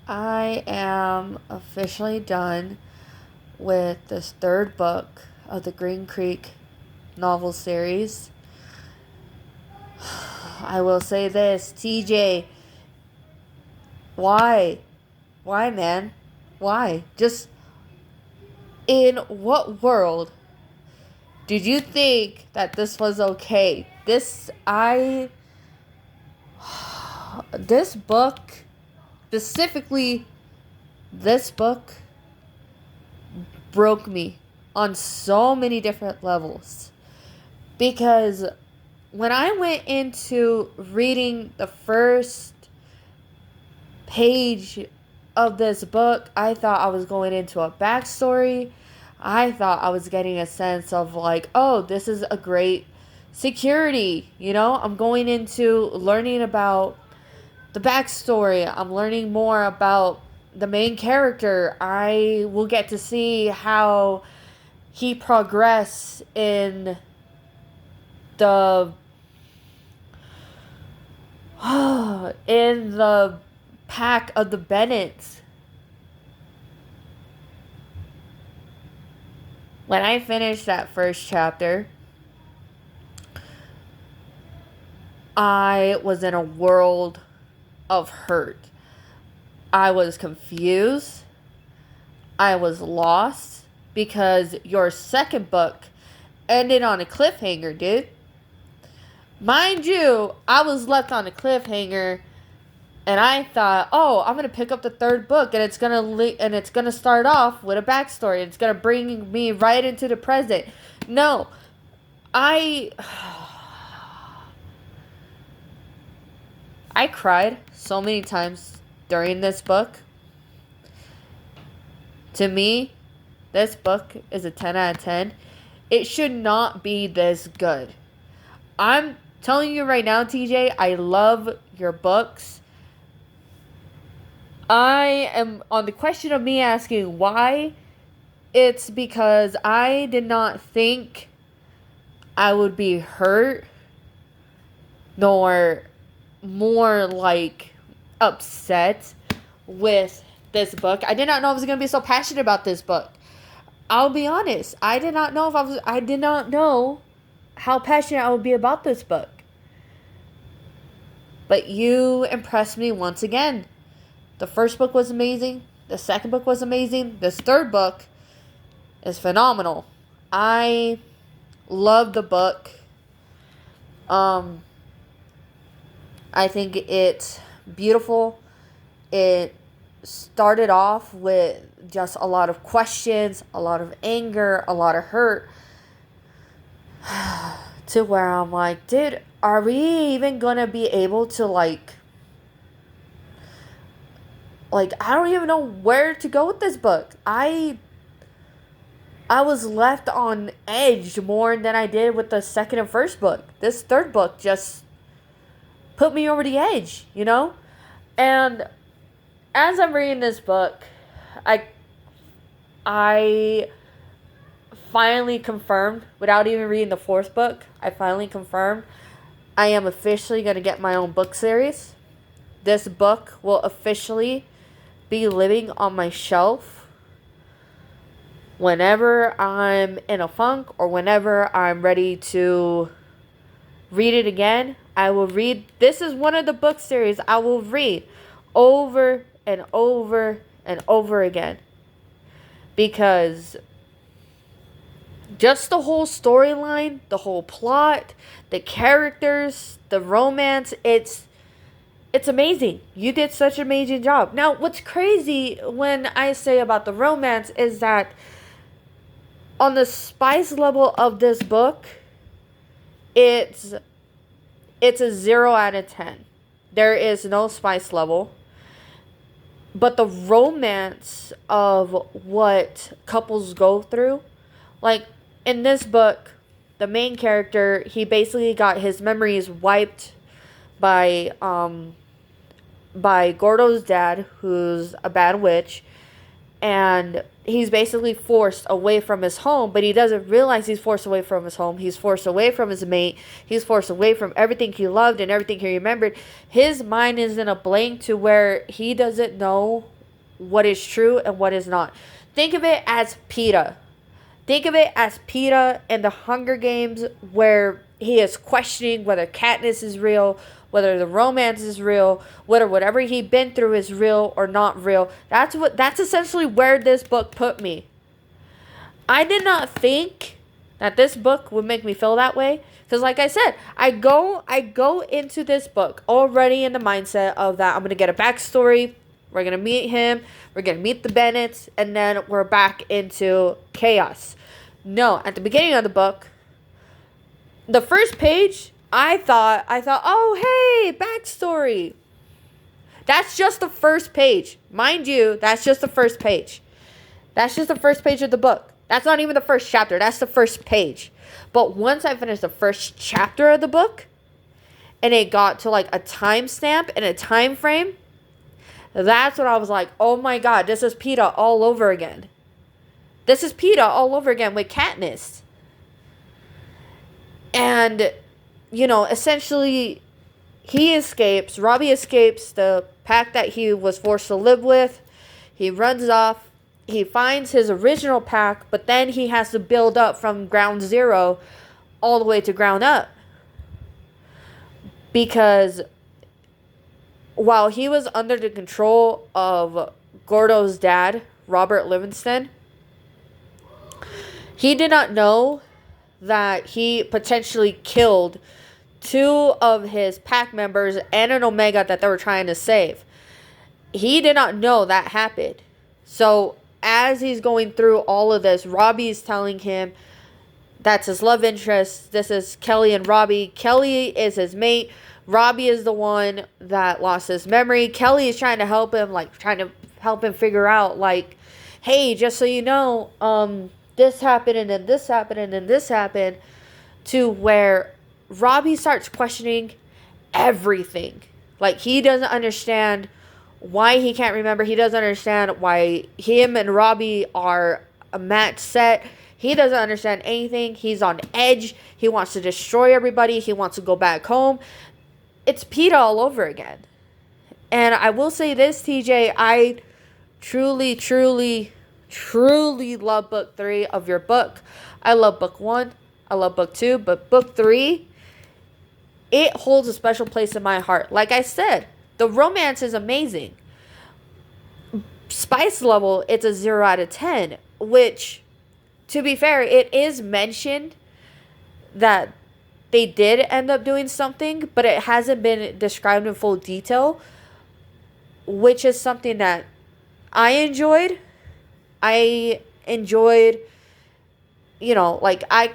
I am officially done with this third book of the Green Creek novel series. I will say this, TJ, why? Why, man? Why? Just in what world did you think that this was okay? This book, specifically this book, broke me on so many different levels. Because when I went into reading the first page of this book, I thought I was going into a backstory. I thought I was getting a sense of like, oh, this is a great security. I'm going into learning about the backstory. I'm learning more about the main character. I will get to see how he progressed in the in the pack of the Bennetts. When I finished that first chapter, I was in a world of hurt. I was confused. I was lost because your second book ended on a cliffhanger, dude. Mind you, I was left on a cliffhanger, and I thought, oh, I'm gonna pick up the third book, and it's gonna start off with a backstory. It's gonna bring me right into the present. No, I cried so many times during this book. To me, this book is a 10 out of 10. It should not be this good. I'm telling you right now, TJ, I love your books. I am on the question of me asking why. It's because I did not think I would be hurt, nor more like upset with this book. I did not know I was going to be so passionate about this book. I'll be honest. I did not know how passionate I would be about this book. But you impressed me once again. The first book was amazing. The second book was amazing. This third book is phenomenal. I love the book. I think it's beautiful. It started off with just a lot of questions, a lot of anger, a lot of hurt. To where I'm like, dude, are we even gonna be able to like I don't even know where to go with this book. I was left on edge more than I did with the second and first book. This third book just put me over the edge, And as I'm reading this book, I finally confirmed, without even reading the fourth book, I finally confirmed I am officially going to get my own book series. This book will officially be living on my shelf whenever I'm in a funk or whenever I'm ready to read it again. I will read. This is one of the book series I will read over and over and over again. Because just the whole storyline, the whole plot, the characters, the romance, it's amazing. You did such an amazing job. Now, what's crazy when I say about the romance is that on the spice level of this book, it's a 0 out of 10. There is no spice level. But the romance of what couples go through, like in this book, the main character, he basically got his memories wiped by Gordo's dad, who's a bad witch, and he's basically forced away from his home, but he doesn't realize he's forced away from his home. He's forced away from his mate. He's forced away from everything he loved and everything he remembered. His mind is in a blank to where he doesn't know what is true and what is not. Think of it as PETA. Think of it as PETA in the Hunger Games, where he is questioning whether Katniss is real, whether the romance is real, whether whatever he'd been through is real or not real. That's essentially where this book put me. I did not think that this book would make me feel that way. Because like I said, I go into this book already in the mindset of that I'm going to get a backstory. We're going to meet him. We're going to meet the Bennetts. And then we're back into chaos. No, at the beginning of the book, the first page, I thought, oh, hey, backstory. That's just the first page. Mind you, that's just the first page. That's just the first page of the book. That's not even the first chapter. That's the first page. But once I finished the first chapter of the book, and it got to like a timestamp and a time frame, that's when I was like, oh my God, this is PETA all over again. This is PETA all over again with Katniss. And, you know, essentially, Robbie escapes the pack that he was forced to live with. He runs off. He finds his original pack, but then he has to build up from ground zero all the way to ground up. Because while he was under the control of Gordo's dad, Robert Livingston, he did not know that he potentially killed 2 of his pack members and an Omega that they were trying to save. He did not know that happened. So as he's going through all of this, Robbie's telling him that's his love interest. This is Kelly and Robbie. Kelly is his mate. Robbie is the one that lost his memory. Kelly is trying to help him, figure out, like, hey, just so you know, this happened, and then this happened, and then this happened, to where Robbie starts questioning everything. Like, he doesn't understand why he can't remember. He doesn't understand why him and Robbie are a match set. He doesn't understand anything. He's on edge. He wants to destroy everybody. He wants to go back home. It's PETA all over again. And I will say this, TJ, I truly, truly, truly love book 3 of your book. I love book 1. I love book 2. But book 3, it holds a special place in my heart. Like I said, the romance is amazing. Spice level, it's a 0 out of 10. Which, to be fair, it is mentioned that they did end up doing something, but it hasn't been described in full detail, which is something that I enjoyed. I enjoyed, you know, I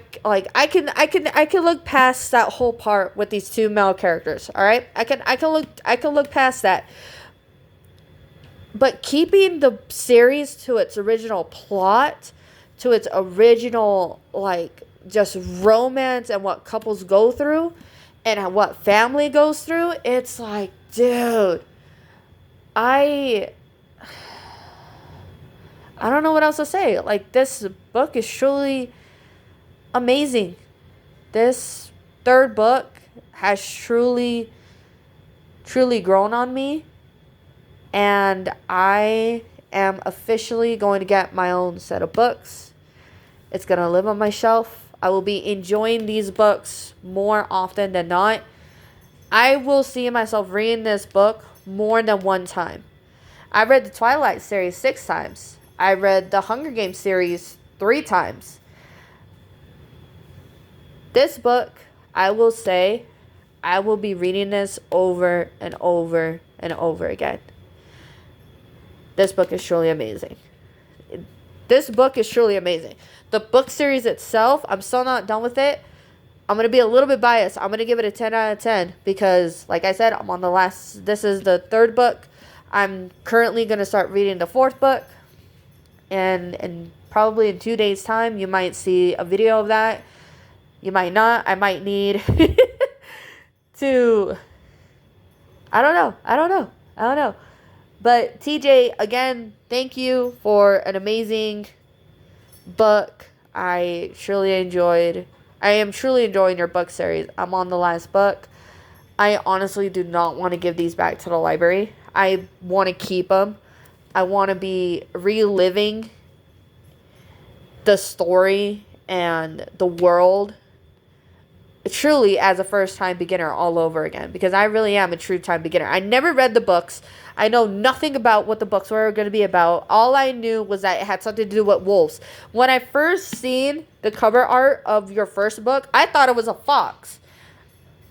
can look past that whole part with these 2 male characters. All right, I can look past that. But keeping the series to its original plot, to its original, like, just romance and what couples go through and what family goes through, it's like, dude, I don't know what else to say. Like, this book is truly amazing. This 3rd book has truly, truly grown on me. And I am officially going to get my own set of books. It's going to live on my shelf. I will be enjoying these books more often than not. I will see myself reading this book more than 1 time. I read the Twilight series 6 times. I read the Hunger Games series 3 times. This book, I will say, I will be reading this over and over and over again. This book is truly amazing. This book is truly amazing. The book series itself, I'm still not done with it. I'm going to be a little bit biased. I'm going to give it a 10 out of 10 because, like I said, I'm on the last, this is the 3rd book. I'm currently going to start reading the 4th book. And probably in 2 days' time, you might see a video of that. You might not. I might need to, I don't know. But TJ, again, thank you for an amazing book. I am truly enjoying your book series. I'm on the last book. I honestly do not want to give these back to the library. I want to keep them I want to be reliving the story and the world truly as a first time beginner all over again, because I really am a true time beginner. I never read the books. I know nothing about what the books were going to be about. All I knew was that it had something to do with wolves. When I first seen the cover art of your first book, I thought it was a fox.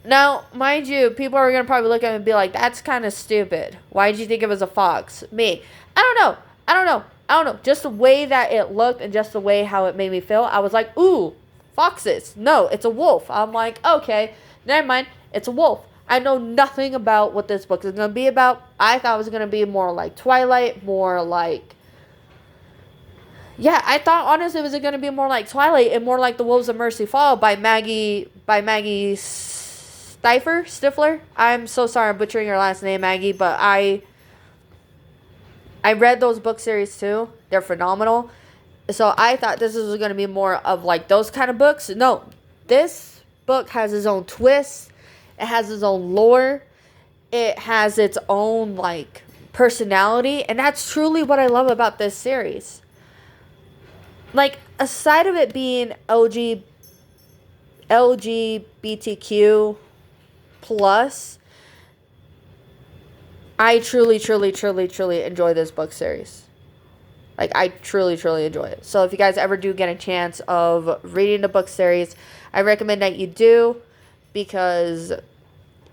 Now, mind you, people are going to probably look at it and be like, that's kind of stupid. Why did you think it was a fox? Me. I don't know. Just the way that it looked and just the way how it made me feel, I was like, ooh, foxes. No, it's a wolf. I'm like, okay, never mind. It's a wolf. I know nothing about what this book is going to be about. I thought it was going to be more like Twilight, more like... Yeah, I thought honestly it was going to be more like Twilight and more like The Wolves of Mercy Fall by Maggie Stifler. I'm so sorry I'm butchering your last name, Maggie, but I read those book series too. They're phenomenal. So I thought this was going to be more of like those kind of books. No, this book has its own twist. It has its own lore. It has its own like personality. And that's truly what I love about this series. Like, aside of it being LGBTQ plus, I truly enjoy this book series. Like, I truly enjoy it. So if you guys ever do get a chance of reading the book series, I recommend that you do, because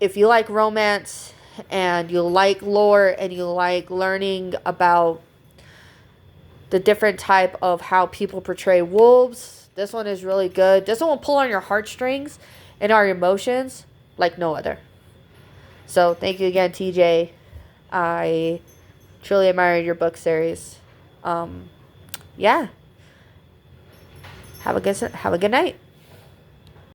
if you like romance and you like lore and you like learning about the different type of how people portray wolves, this one is really good. This one will pull on your heartstrings and our emotions like no other. So thank you again, TJ. I truly admire your book series. Yeah. Have a good night.